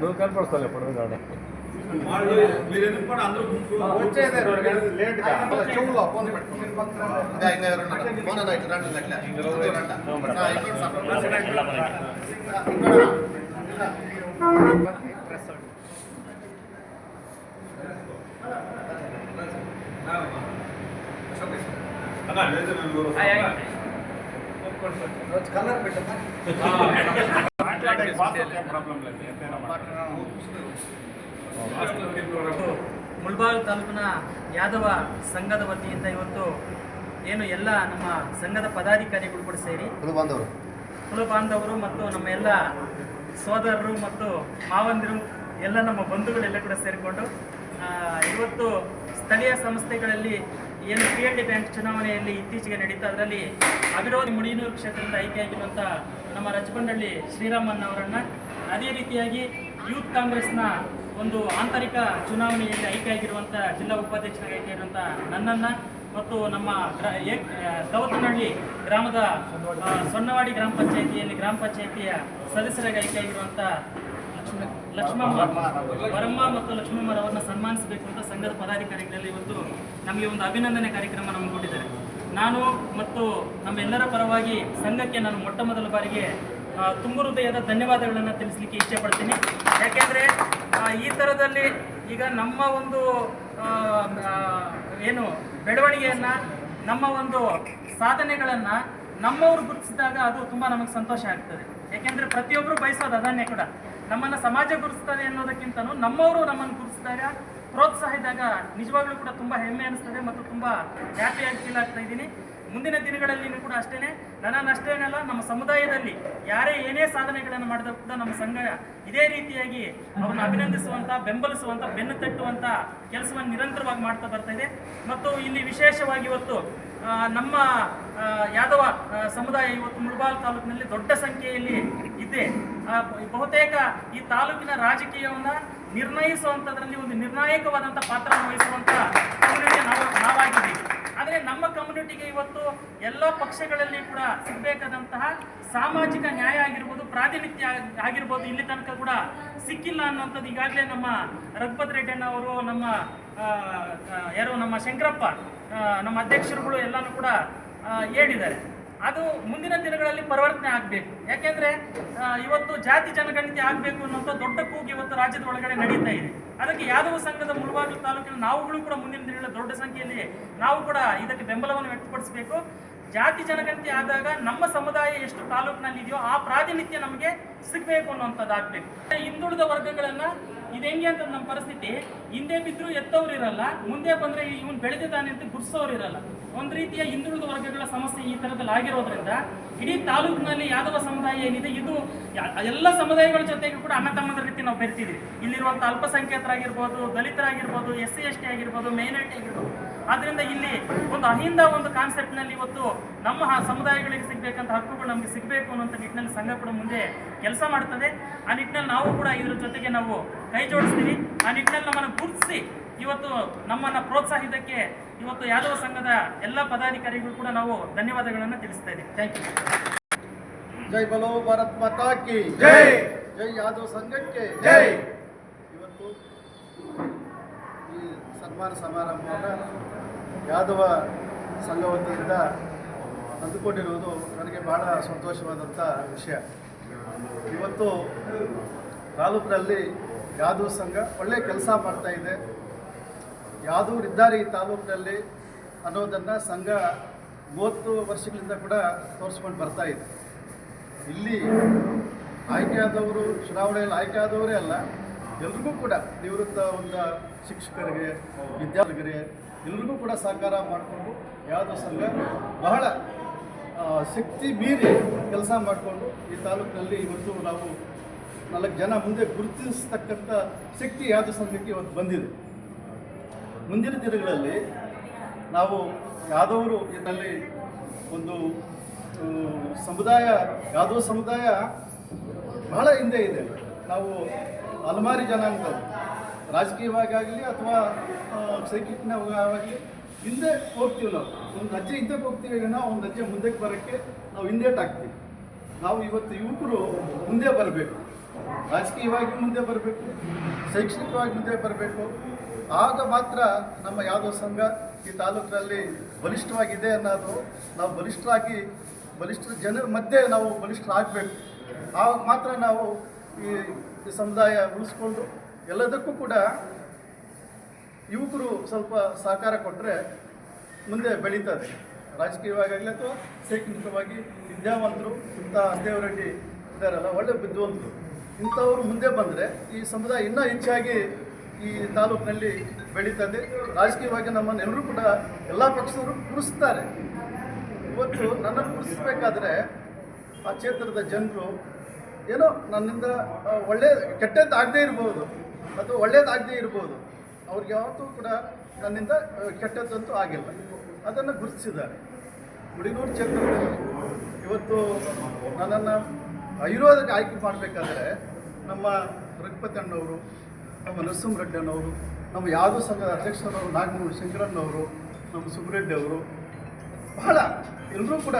నువ్వు కనపడతావు ఎప్పుడు నాడు కలర్ పెట్ట ಮುಳಬಾಗಿಲು ತಾಲೂಕಿನ ಯಾದವ ಸಂಘದ ವತಿಯಿಂದ ಇವತ್ತು ಏನು ಎಲ್ಲ ನಮ್ಮ ಸಂಘದ ಪದಾಧಿಕಾರಿಗಳು ಕೂಡ ಸೇರಿ ಕುಲ ಬಾಂಧವರು ಮತ್ತು ನಮ್ಮ ಎಲ್ಲ ಸೋದರರು ಮತ್ತು ಮಾವಂದಿರು ಎಲ್ಲ ನಮ್ಮ ಬಂಧುಗಳೆಲ್ಲ ಕೂಡ ಸೇರಿಕೊಂಡು ಇವತ್ತು ಸ್ಥಳೀಯ ಸಂಸ್ಥೆಗಳಲ್ಲಿ ಏನು PLD ಬ್ಯಾಂಕ್ ಚುನಾವಣೆಯಲ್ಲಿ ಇತ್ತೀಚೆಗೆ ನಡೀತಾ ಅದರಲ್ಲಿ ಅವಿರೋಧ ಮುಡಿಯನೂರು ಕ್ಷೇತ್ರದಿಂದ ಆಯ್ಕೆಯಾಗಿರುವಂಥ ನಮ್ಮ ರಚಕೊಂಡಳ್ಳಿ ಶ್ರೀರಾಮನ್ ಅವರನ್ನು, ಅದೇ ರೀತಿಯಾಗಿ ಯೂತ್ ಕಾಂಗ್ರೆಸ್ನ ಒಂದು ಆಂತರಿಕ ಚುನಾವಣೆಯಲ್ಲಿ ಆಯ್ಕೆಯಾಗಿರುವಂಥ ಜಿಲ್ಲಾ ಉಪಾಧ್ಯಕ್ಷರಾಗಿ ಆಯ್ಕೆಯಾಗಿರುವಂಥ ನನ್ನನ್ನು ಮತ್ತು ನಮ್ಮ ಕವತನಹಳ್ಳಿ ಗ್ರಾಮದ ಸೊನ್ನವಾಡಿ ಗ್ರಾಮ ಪಂಚಾಯಿತಿಯ ಸದಸ್ಯರಾಗಿ ಆಯ್ಕೆಯಾಗಿರುವಂಥ ಲಕ್ಷ್ಮಮ್ಮ ವರಮ್ಮ ಮತ್ತು ಲಕ್ಷ್ಮಮ್ಮರವರನ್ನ ಸನ್ಮಾನಿಸಬೇಕು ಅಂತ ಸಂಘದ ಪದಾಧಿಕಾರಿಗಳಲ್ಲಿ ಇವತ್ತು ನಮಗೆ ಒಂದು ಅಭಿನಂದನೆ ಕಾರ್ಯಕ್ರಮ ನಮಗೆ ಕೊಟ್ಟಿದ್ದಾರೆ. ನಾನು ಮತ್ತು ನಮ್ಮೆಲ್ಲರ ಪರವಾಗಿ ಸಂಘಕ್ಕೆ ನಾನು ಮೊಟ್ಟ ಮೊದಲ ಬಾರಿಗೆ ತುಂಬ ಹೃದಯದ ಧನ್ಯವಾದಗಳನ್ನು ತಿಳಿಸಲಿಕ್ಕೆ ಇಚ್ಛೆಪಡ್ತೀನಿ. ಯಾಕೆಂದರೆ ಈ ಥರದಲ್ಲಿ ಈಗ ನಮ್ಮ ಒಂದು ಏನು ಬೆಳವಣಿಗೆಯನ್ನು, ನಮ್ಮ ಒಂದು ಸಾಧನೆಗಳನ್ನು ನಮ್ಮವರು ಗುರುತಿಸಿದಾಗ ಅದು ತುಂಬ ನಮಗೆ ಸಂತೋಷ ಆಗ್ತದೆ. ಯಾಕೆಂದರೆ ಪ್ರತಿಯೊಬ್ಬರು ಬಯಸೋದು ಅದನ್ನೇ ಕೂಡ, ನಮ್ಮನ್ನು ಸಮಾಜ ಗುರುತಿಸ್ತದೆ ಅನ್ನೋದಕ್ಕಿಂತಲೂ ನಮ್ಮವರು ನಮ್ಮನ್ನು ಗುರುತಿಸಿದಾಗ, ಪ್ರೋತ್ಸಾಹಿಸಿದಾಗ ನಿಜವಾಗ್ಲೂ ಕೂಡ ತುಂಬ ಹೆಮ್ಮೆ ಅನಿಸ್ತದೆ ಮತ್ತು ತುಂಬ ಹ್ಯಾಪಿಯಾಗಿ ಫೀಲ್ ಆಗ್ತಾ ಇದ್ದೀನಿ. ಮುಂದಿನ ದಿನಗಳಲ್ಲಿಯೂ ಕೂಡ ಅಷ್ಟೇ, ನನ್ನಷ್ಟೇನಲ್ಲ ನಮ್ಮ ಸಮುದಾಯದಲ್ಲಿ ಯಾರೇ ಏನೇ ಸಾಧನೆಗಳನ್ನು ಮಾಡಿದಾಗ ಕೂಡ ನಮ್ಮ ಸಂಘ ಇದೇ ರೀತಿಯಾಗಿ ಅವರನ್ನು ಅಭಿನಂದಿಸುವಂಥ, ಬೆಂಬಲಿಸುವಂಥ, ಬೆನ್ನು ತಟ್ಟುವಂಥ ಕೆಲಸವನ್ನು ನಿರಂತರವಾಗಿ ಮಾಡ್ತಾ ಬರ್ತಾ ಇದೆ. ಮತ್ತು ಇಲ್ಲಿ ವಿಶೇಷವಾಗಿ ಇವತ್ತು ನಮ್ಮ ಯಾದವ ಸಮುದಾಯ ಇವತ್ತು ಮುಳಬಾಗಿಲು ತಾಲೂಕಿನಲ್ಲಿ ದೊಡ್ಡ ಸಂಖ್ಯೆಯಲ್ಲಿ ಇದೆ. ಬಹುತೇಕ ಈ ತಾಲೂಕಿನ ರಾಜಕೀಯವನ್ನು ನಿರ್ಣಯಿಸುವಂಥದ್ರಲ್ಲಿ ಒಂದು ನಿರ್ಣಾಯಕವಾದಂಥ ಪಾತ್ರವನ್ನು ವಹಿಸುವಂಥ ಕಮ್ಯುನಿಟಿ ನಾವಾಗಿದ್ದೀವಿ. ಆದರೆ ನಮ್ಮ ಕಮ್ಯುನಿಟಿಗೆ ಇವತ್ತು ಎಲ್ಲ ಪಕ್ಷಗಳಲ್ಲಿ ಕೂಡ ಸಿಗಬೇಕಾದಂತಹ ಸಾಮಾಜಿಕ ನ್ಯಾಯ ಆಗಿರ್ಬೋದು, ಪ್ರಾತಿನಿಧ್ಯ ಆಗಿರ್ಬೋದು, ಇಲ್ಲಿ ತನಕ ಕೂಡ ಸಿಕ್ಕಿಲ್ಲ ಅನ್ನುವಂಥದ್ದು ಈಗಾಗಲೇ ನಮ್ಮ ರಘುಪತಿ ರೆಡ್ಡಣ್ಣವರು, ನಮ್ಮ ಶಂಕರಪ್ಪ, ನಮ್ಮ ಅಧ್ಯಕ್ಷರುಗಳು ಎಲ್ಲನೂ ಕೂಡ ಹೇಳಿದ್ದಾರೆ. ಅದು ಮುಂದಿನ ದಿನಗಳಲ್ಲಿ ಪರಿವರ್ತನೆ ಆಗಬೇಕು. ಯಾಕೆಂದರೆ ಇವತ್ತು ಜಾತಿ ಜನಗಣತಿ ಆಗಬೇಕು ಅನ್ನೋಂಥ ದೊಡ್ಡ ಕೂಗು ಇವತ್ತು ರಾಜ್ಯದ ಒಳಗಡೆ ನಡೀತಾ ಇದೆ. ಅದಕ್ಕೆ ಯಾದವ ಸಂಘದ ಮುಳಬಾಗಿಲು ತಾಲೂಕಿನ ನಾವುಗಳು ಕೂಡ ಮುಂದಿನ ದಿನಗಳಲ್ಲಿ ದೊಡ್ಡ ಸಂಖ್ಯೆಯಲ್ಲಿ ನಾವು ಕೂಡ ಇದಕ್ಕೆ ಬೆಂಬಲವನ್ನು ವ್ಯಕ್ತಪಡಿಸಬೇಕು. ಜಾತಿ ಜನಗಣತಿ ಆದಾಗ ನಮ್ಮ ಸಮುದಾಯ ಎಷ್ಟು ತಾಲೂಕಿನಲ್ಲಿ ಇದೆಯೋ ಆ ಪ್ರಾತಿನಿಧ್ಯ ನಮಗೆ ಸಿಗಬೇಕು ಅನ್ನುವಂಥದ್ದಾಗಬೇಕು. ಹಿಂದುಳಿದ ವರ್ಗಗಳನ್ನು ಇದು ಹೆಂಗೆ ಅಂತ ನಮ್ಮ ಪರಿಸ್ಥಿತಿ, ಹಿಂದೆ ಬಿದ್ದರೂ ಎತ್ತವ್ರು ಇರಲ್ಲ, ಮುಂದೆ ಬಂದರೆ ಇವನು ಬೆಳೆದಿದ್ದಾನೆ ಅಂತ ಗುರ್ಸೋರು ಇರಲ್ಲ. ಒಂದು ರೀತಿಯ ಹಿಂದುಳಿದ ವರ್ಗಗಳ ಸಮಸ್ಯೆ ಈ ಥರದಲ್ಲಿ ಆಗಿರೋದ್ರಿಂದ ಇಡೀ ತಾಲೂಕಿನಲ್ಲಿ ಯಾದವ ಸಮುದಾಯ ಏನಿದೆ ಇದು ಎಲ್ಲ ಸಮುದಾಯಗಳ ಜೊತೆಗೂ ಕೂಡ ಅಣ್ಣ ತಮ್ಮದ ರೀತಿ ನಾವು ಬೆರ್ತಿದ್ದೀವಿ. ಇಲ್ಲಿರುವಂಥ ಅಲ್ಪಸಂಖ್ಯಾತರಾಗಿರ್ಬೋದು, ದಲಿತರಾಗಿರ್ಬೋದು, SC ST ಆಗಿರ್ಬೋದು, ಮೈನಾರಿಟಿ ಆಗಿರ್ಬೋದು. ಆದ್ದರಿಂದ ಇಲ್ಲಿ ಒಂದು ಅಹಿಂದ ಒಂದು ಕಾನ್ಸೆಪ್ಟ್ನಲ್ಲಿ ಇವತ್ತು ನಮ್ಮ ಸಮುದಾಯಗಳಿಗೆ ಸಿಗಬೇಕಂತ ಹಕ್ಕುಗಳು ನಮಗೆ ಸಿಗಬೇಕು ಅನ್ನೋಂಥ ನಿಟ್ಟಿನಲ್ಲಿ ಸಂಘ ಕೂಡ ಮುಂದೆ ಕೆಲಸ ಮಾಡ್ತದೆ. ಆ ನಿಟ್ಟಿನಲ್ಲಿ ನಾವು ಕೂಡ ಇದ್ರ ಜೊತೆಗೆ ನಾವು ಕೈ ಜೋಡಿಸ್ತೀವಿ. ಆ ನಿಟ್ಟಿನಲ್ಲಿ ನಮ್ಮನ್ನು ಗುರುತಿಸಿ ಇವತ್ತು ನಮ್ಮನ್ನು ಪ್ರೋತ್ಸಾಹಿಸಕ್ಕೆ ಇವತ್ತು ಯಾದವ ಸಂಘದ ಎಲ್ಲ ಪದಾಧಿಕಾರಿಗಳು ಕೂಡ ನಾವು ಧನ್ಯವಾದಗಳನ್ನು ತಿಳಿಸ್ತಾ ಇದ್ದೀವಿ. Thank you. ಜೈ ಬಲೋ ಭಾರತ್ ಮಾತಾ ಕಿ ಜೈ. ಜೈ ಯಾದವ ಸಂಘಕ್ಕೆ ಜೈ. ಇವತ್ತು ಈ ಸನ್ಮಾನ ಸಮಾರಂಭವನ್ನು ಯಾದವ ಸಂಘ ವತಿಯಿಂದ ಅಂದುಕೊಂಡಿರುವುದು ನನಗೆ ಬಹಳ ಸಂತೋಷವಾದಂಥ ವಿಷಯ. ಇವತ್ತು ತಾಲೂಕಿನಲ್ಲಿ ಯಾದವ ಸಂಘ ಒಳ್ಳೆಯ ಕೆಲಸ ಮಾಡ್ತಾ ಇದೆ. ಯಾದವರು ಇದ್ದಾರೆ ಈ ತಾಲೂಕಿನಲ್ಲಿ ಅನ್ನೋದನ್ನು ಸಂಘ 30 ವರ್ಷಗಳಿಂದ ಕೂಡ ತೋರಿಸ್ಕೊಂಡು ಬರ್ತಾ ಇದೆ. ಇಲ್ಲಿ ಆಯ್ಕೆಯಾದವರು, ಚುನಾವಣೆಯಲ್ಲಿ ಆಯ್ಕೆಯಾದವರೇ ಅಲ್ಲ, ಎಲ್ರಿಗೂ ಕೂಡ ನಿವೃತ್ತ ಒಂದು ಶಿಕ್ಷಕರಿಗೆ, ವಿದ್ಯಾರ್ಥಿಗಳಿಗೆ ಎಲ್ರಿಗೂ ಕೂಡ ಸಹಕಾರ ಮಾಡಿಕೊಂಡು ಯಾದವ ಸಂಘ ಬಹಳ ಶಕ್ತಿ ಮೀರಿ ಕೆಲಸ ಮಾಡಿಕೊಂಡು ಈ ತಾಲೂಕಿನಲ್ಲಿ ಇವತ್ತು ನಾವು 4 ಜನ ಮುಂದೆ ಗುರುತಿಸ್ತಕ್ಕಂಥ ಶಕ್ತಿ ಯಾದವ ಸಂಘಕ್ಕೆ ಇವತ್ತು ಬಂದಿದೆ. ಮುಂದಿನ ದಿನಗಳಲ್ಲಿ ನಾವು ಯಾದವರು ಇದರಲ್ಲಿ ಒಂದು ಸಮುದಾಯ, ಯಾದವ ಸಮುದಾಯ ಬಹಳ ಹಿಂದೆ ಇದೆ. ನಾವು ಅಲಮಾರಿ ಜನಾಂಗದವರು, ರಾಜಕೀಯವಾಗಲಿ ಅಥವಾ ಶೈಕ್ಷಣಿಕವಾಗಲಿ ಹಿಂದೆ ಹೋಗ್ತೀವಿ. ನಾವು ಒಂದು ಹೆಜ್ಜೆ ಹಿಂದೆ ಹೋಗ್ತೀವಿ, ನಾವು ಒಂದು ಹೆಜ್ಜೆ ಮುಂದಕ್ಕೆ ಬರೋಕ್ಕೆ ನಾವು ಹಿಂದೇಟಾಗ್ತೀವಿ. ನಾವು ಇವತ್ತು ಯುವಕರು ಮುಂದೆ ಬರಬೇಕು, ರಾಜಕೀಯವಾಗಿ ಮುಂದೆ ಬರಬೇಕು, ಶೈಕ್ಷಣಿಕವಾಗಿ ಮುಂದೆ ಬರಬೇಕು. ಆಗ ಮಾತ್ರ ನಮ್ಮ ಯಾದವ ಸಂಘ ಈ ತಾಲೂಕಿನಲ್ಲಿ ಬಲಿಷ್ಠವಾಗಿದೆ ಅನ್ನೋದು. ನಾವು ಬಲಿಷ್ಠ ಜನರ ಮಧ್ಯೆ ನಾವು ಬಲಿಷ್ಠರಾಗಬೇಕು. ಆವಾಗ ಮಾತ್ರ ನಾವು ಈ ಸಮುದಾಯ ಉಳಿಸ್ಕೊಂಡು ಎಲ್ಲದಕ್ಕೂ ಕೂಡ ಯುವಕರು ಸ್ವಲ್ಪ ಸಹಕಾರ ಕೊಟ್ಟರೆ ಮುಂದೆ ಬೆಳೀತದೆ. ರಾಜಕೀಯವಾಗಲಿ ಅಥವಾ ಶೈಕ್ಷಣಿಕವಾಗಿ ವಿದ್ಯಾವಂತರು, ಇಂಥ ದೇವರೆಡ್ಡಿ ಇದ್ದಾರಲ್ಲ, ಒಳ್ಳೆ ವಿದ್ವಾಂತರು, ಇಂಥವರು ಮುಂದೆ ಬಂದರೆ ಈ ಸಮುದಾಯ ಇನ್ನೂ ಹೆಚ್ಚಾಗಿ ಈ ತಾಲೂಕಿನಲ್ಲಿ ಬೆಳೀತದೆ. ರಾಜಕೀಯವಾಗಿ ನಮ್ಮನ್ನೆಲ್ಲರೂ ಕೂಡ ಎಲ್ಲ ಪಕ್ಷದವರು ಗುರುಸ್ತಾರೆ. ಇವತ್ತು ನನ್ನನ್ನು ಗುರುತಿಸ್ಬೇಕಾದ್ರೆ ಆ ಕ್ಷೇತ್ರದ ಜನರು ಏನೋ ನನ್ನಿಂದ ಕೆಟ್ಟದ್ದಾಗದೇ ಇರ್ಬೋದು ಅಥವಾ ಒಳ್ಳೇದಾಗದೇ ಇರ್ಬೋದು, ಅವ್ರಿಗೆ ಯಾವತ್ತೂ ಕೂಡ ನನ್ನಿಂದ ಕೆಟ್ಟದ್ದಂತೂ ಆಗಿಲ್ಲ. ಅದನ್ನು ಗುರುತಿಸಿದ್ದಾರೆ. ಮುಡಿನೂರು ಕ್ಷೇತ್ರದಲ್ಲಿ ಇವತ್ತು ನನ್ನನ್ನು ಅವಿರೋಧಕ್ಕೆ ಆಯ್ಕೆ ಮಾಡಬೇಕಾದ್ರೆ ನಮ್ಮ ರಘುಪತಿ ಅಣ್ಣವರು, ನಮ್ಮ ನರಸಿಂಹರೆಡ್ಡಿ ಅಣ್ಣವರು, ನಮ್ಮ ಯಾದವ ಸಂಘದ ಅಧ್ಯಕ್ಷರವರು ನಾಗಮೂರು ಶಂಕರಣ್ಣವರು, ನಮ್ಮ ಸುಬ್ಬರೆಡ್ಡಿ ಅವರು, ಬಹಳ ಎಲ್ಲರೂ ಕೂಡ